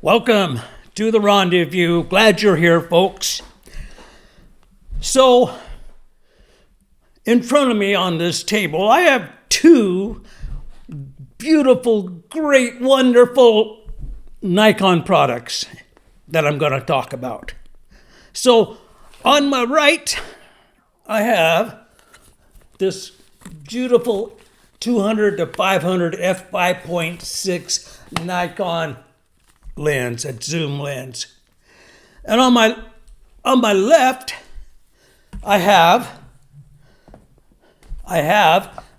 Welcome to the rendezvous. Glad you're here, folks. So, in front of me on this table, I have two beautiful, great, wonderful Nikon products that I'm going to talk about. So, on my right, I have this beautiful 200 to 500 f5.6 Nikon lens, a zoom lens. And on my left, I have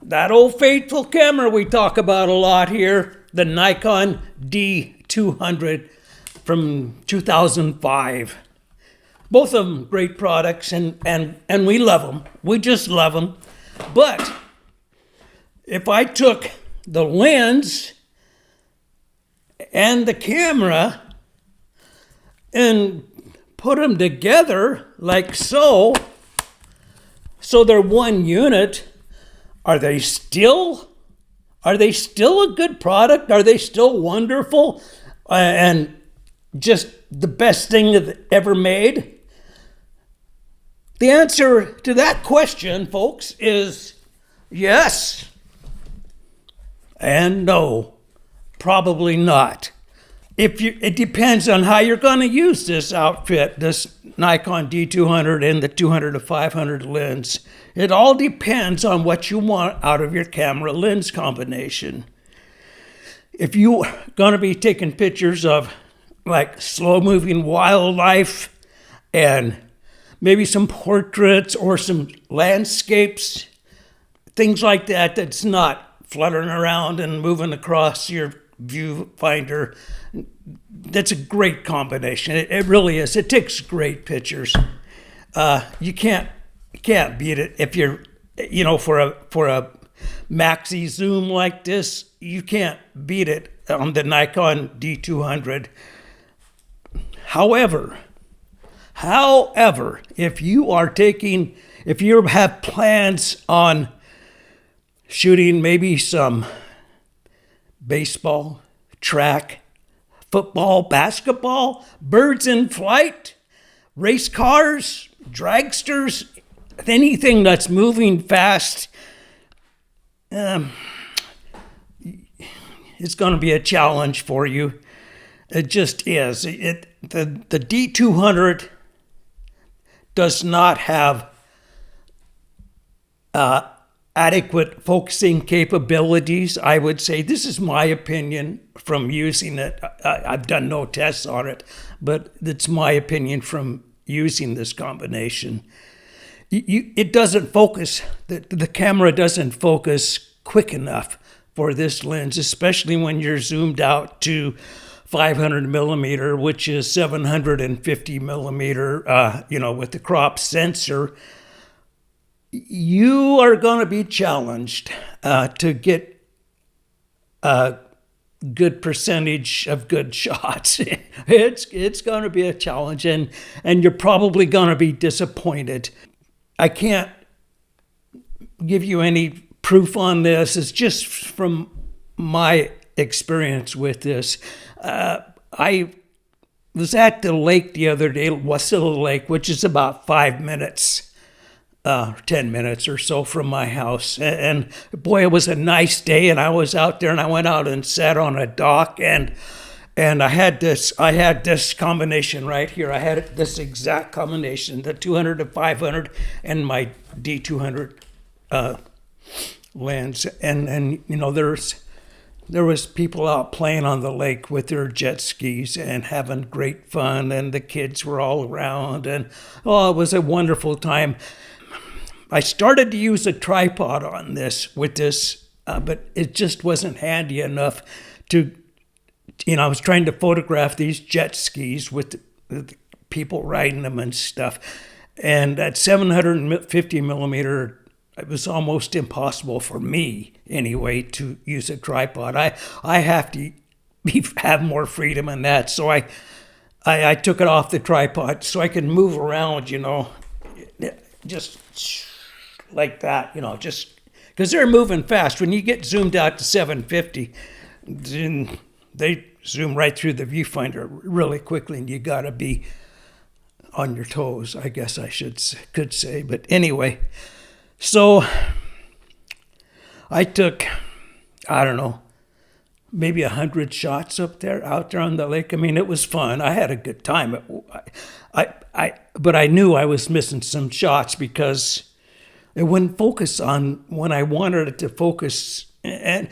that old faithful camera we talk about a lot here, the Nikon D200 from 2005. Both of them great products, and we love them. We just love them. But if I took the lens and the camera and put them together like so they're one unit, are they still a good product? Are they still wonderful and just the best thing ever made? The answer to that question, folks, is yes and no. Probably not. It depends on how you're going to use this outfit, this Nikon D200 and the 200 to 500 lens. It all depends on what you want out of your camera lens combination. If you're going to be taking pictures of like slow-moving wildlife and maybe some portraits or some landscapes, things like that, that's not fluttering around and moving across your viewfinder, that's a great combination. It really is. It takes great pictures. You can't beat it if you're, for a maxi zoom like this, you can't beat it on the Nikon D200. However, if you have plans on shooting maybe some baseball, track, football, basketball, birds in flight, race cars, dragsters, anything that's moving fast, it's going to be a challenge for you. It just is. The D200 does not have adequate focusing capabilities, I would say. This is my opinion from using it. I've done no tests on it, but it's my opinion from using this combination. It doesn't focus, the camera doesn't focus quick enough for this lens, especially when you're zoomed out to 500 millimeter, which is 750 millimeter, with the crop sensor. You are going to be challenged to get a good percentage of good shots. It's going to be a challenge, and you're probably going to be disappointed. I can't give you any proof on this. It's just from my experience with this. I was at the lake the other day, Wasilla Lake, which is about 5 minutes. 10 minutes or so from my house. And boy, it was a nice day, and I was out there, and I went out and sat on a dock, and I had this combination right here. I had this exact combination, the 200 to 500 and my D200 lens. And there was people out playing on the lake with their jet skis and having great fun, and the kids were all around, and it was a wonderful time. I started to use a tripod on this, but it just wasn't handy enough to, I was trying to photograph these jet skis with the people riding them and stuff. And at 750 millimeter, it was almost impossible for me, anyway, to use a tripod. I have to have more freedom in that. So I took it off the tripod so I could move around, just like that, just because they're moving fast. When you get zoomed out to 750, then they zoom right through the viewfinder really quickly, and you got to be on your toes, I guess I could say. But anyway, so I took, I don't know, maybe 100 shots out there on the lake. I mean, it was fun. I had a good time. But I knew I was missing some shots because it wouldn't focus on when I wanted it to focus, and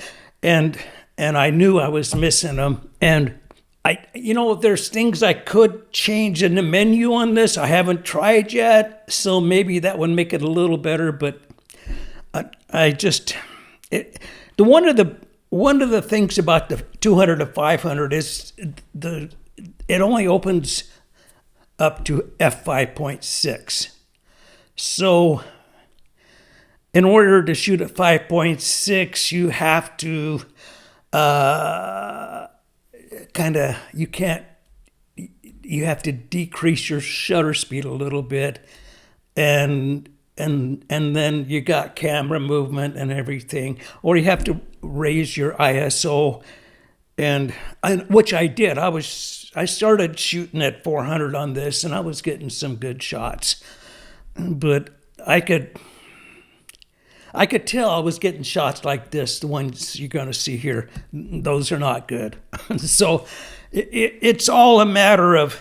I knew I was missing them. And there's things I could change in the menu on this. I haven't tried yet, so maybe that would make it a little better. But one of the things about the 200 to 500 is it only opens up to f5.6. So in order to shoot at 5.6, you have to you have to decrease your shutter speed a little bit, and then you got camera movement and everything, or you have to raise your ISO, and which I did. I started shooting at 400 on this, and I was getting some good shots, but I could tell I was getting shots like this, the ones you're going to see here. Those are not good. So it's all a matter of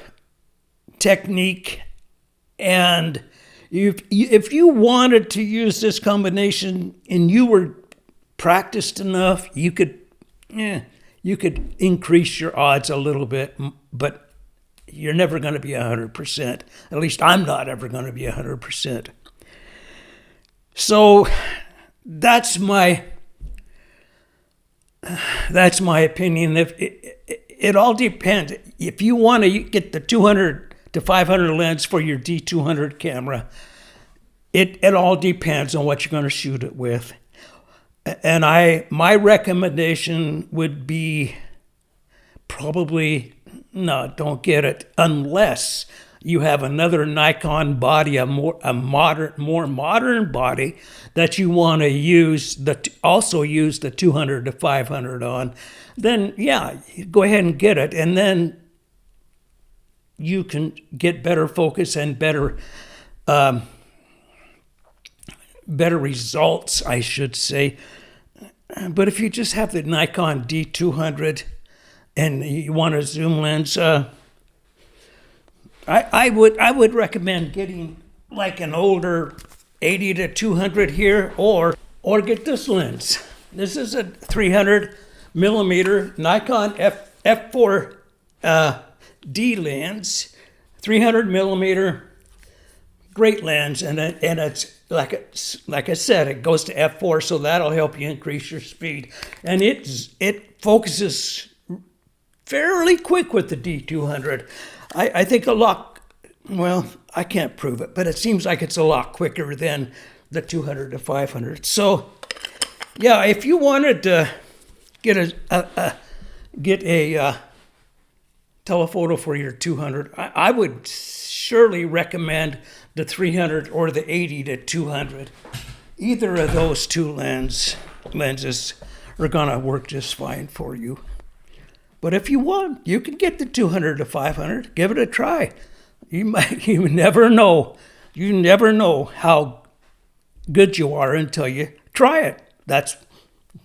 technique. And if you wanted to use this combination and you were practiced enough, you could increase your odds a little bit, but you're never going to be 100%. At least I'm not ever going to be 100%. So that's my opinion. If it all depends. If you want to get the 200 to 500 lens for your D200 camera, it all depends on what you're going to shoot it with. And my recommendation would be probably don't get it unless you have another Nikon body, a more modern body that you want to use, also use the 200 to 500 on. Then go ahead and get it, and then you can get better focus and better results, I should say. But if you just have the Nikon D200 and you want a zoom lens, I would recommend getting like an older 80 to 200 here, or get this lens. This is a 300 millimeter Nikon f4 D lens, 300 millimeter, great lens, and it's like I said, it goes to f4, so that'll help you increase your speed, and it focuses fairly quick with the D200. I think a lot, well, I can't prove it, but it seems like it's a lot quicker than the 200 to 500. So, if you wanted to get a telephoto for your 200, I would surely recommend the 300 or the 80 to 200. Either of those two lenses are gonna work just fine for you. But if you want, you can get the 200 to 500. Give it a try. You never know. You never know how good you are until you try it.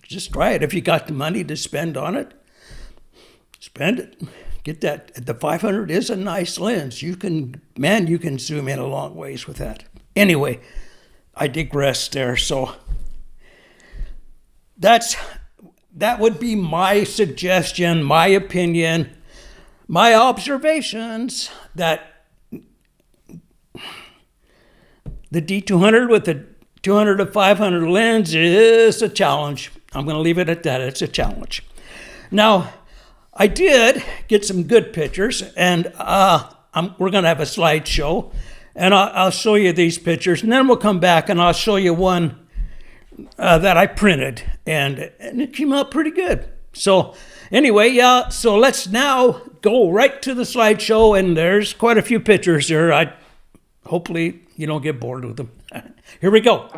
Just try it. If you got the money to spend on it, spend it. Get that. The 500 is a nice lens. You can zoom in a long ways with that. Anyway, I digress there. So that would be my suggestion, my opinion, my observations, that the D200 with the 200 to 500 lens is a challenge. I'm going to leave it at that. It's a challenge. Now, I did get some good pictures, and we're going to have a slideshow, and I'll show you these pictures, and then we'll come back and I'll show you one that I printed, and it came out pretty good. So anyway, so let's now go right to the slideshow, and there's quite a few pictures there. Hopefully you don't get bored with them. Here we go.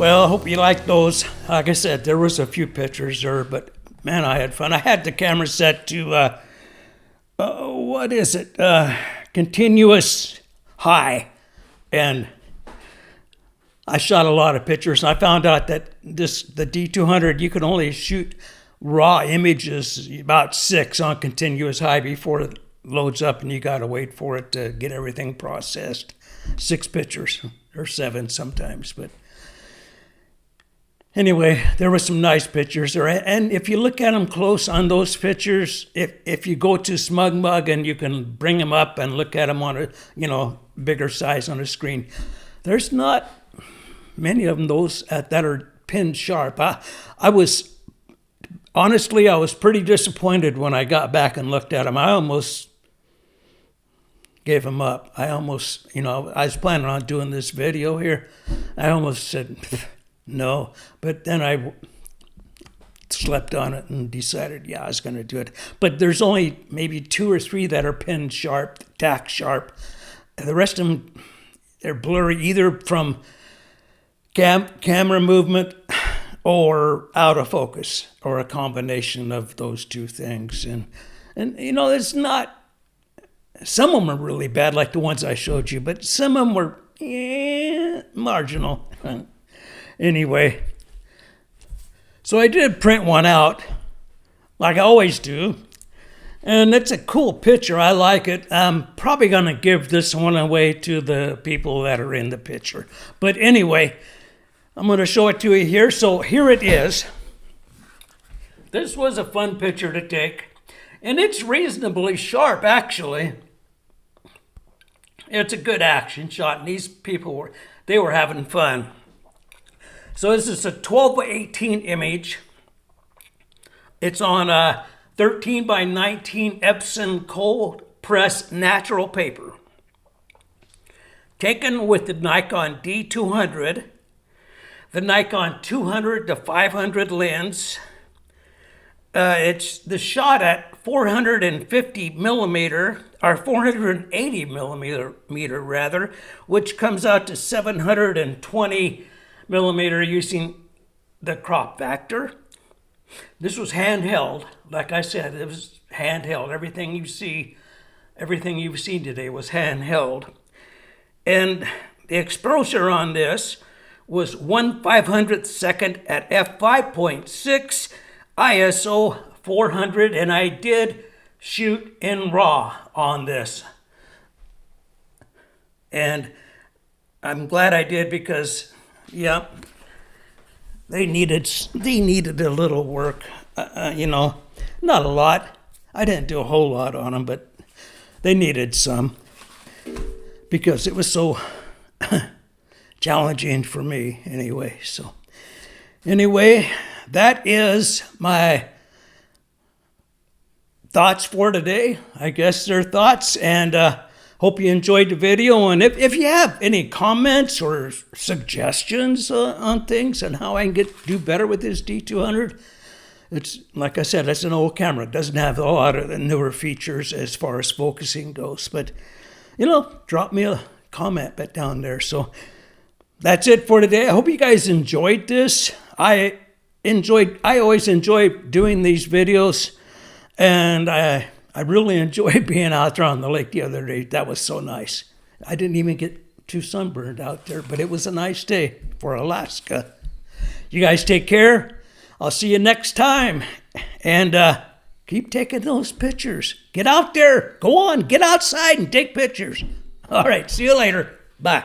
Well, I hope you liked those. Like I said, there was a few pictures there, but man, I had fun. I had the camera set to, what is it? Continuous high. And I shot a lot of pictures. I found out that the D200, you can only shoot raw images, about 6 on continuous high before it loads up, and you got to wait for it to get everything processed. 6 pictures, or 7 sometimes, but anyway, there were some nice pictures there. And if you look at them close on those pictures, if you go to SmugMug and you can bring them up and look at them on a bigger size on a screen, there's not many of them that are pinned sharp. Honestly, I was pretty disappointed when I got back and looked at them. I almost gave them up. I almost, I was planning on doing this video here. I almost said no, but then I slept on it and decided, yeah, I was going to do it. But there's only maybe 2 or 3 that are pinned sharp, tack sharp. The rest of them, they're blurry either from camera movement or out of focus, or a combination of those 2 things. And it's not, some of them are really bad, like the ones I showed you, but some of them were marginal. Anyway, so I did print one out, like I always do, and it's a cool picture. I like it. I'm probably going to give this one away to the people that are in the picture. But anyway, I'm going to show it to you here. So here it is. This was a fun picture to take, and it's reasonably sharp, actually. It's a good action shot, and these people they were having fun. So this is a 12:18 image. It's on a 13:19 Epson cold press natural paper, taken with the Nikon D200, the Nikon 200 to 500 lens. It's the shot at 450 millimeter, or 480 millimeter rather, which comes out to 720 millimeter using the crop factor. This was handheld. Like I said, it was handheld. Everything you've seen today was handheld. And the exposure on this was 1/500th second at f5.6, ISO 400, and I did shoot in RAW on this. And I'm glad I did because, yeah, they needed a little work, not a lot. I didn't do a whole lot on them, but they needed some because it was so challenging for me anyway. So anyway, that is my thoughts for today. I guess they're thoughts, and hope you enjoyed the video. And if you have any comments or suggestions on things and how I can do better with this D200, it's like I said, it's an old camera. It doesn't have a lot of the newer features as far as focusing goes. But drop me a comment down there. So that's it for today. I hope you guys enjoyed this. I always enjoy doing these videos, and I really enjoyed being out there on the lake the other day. That was so nice. I didn't even get too sunburned out there, but it was a nice day for Alaska. You guys take care. I'll see you next time. And keep taking those pictures. Get out there. Go on. Get outside and take pictures. All right. See you later. Bye.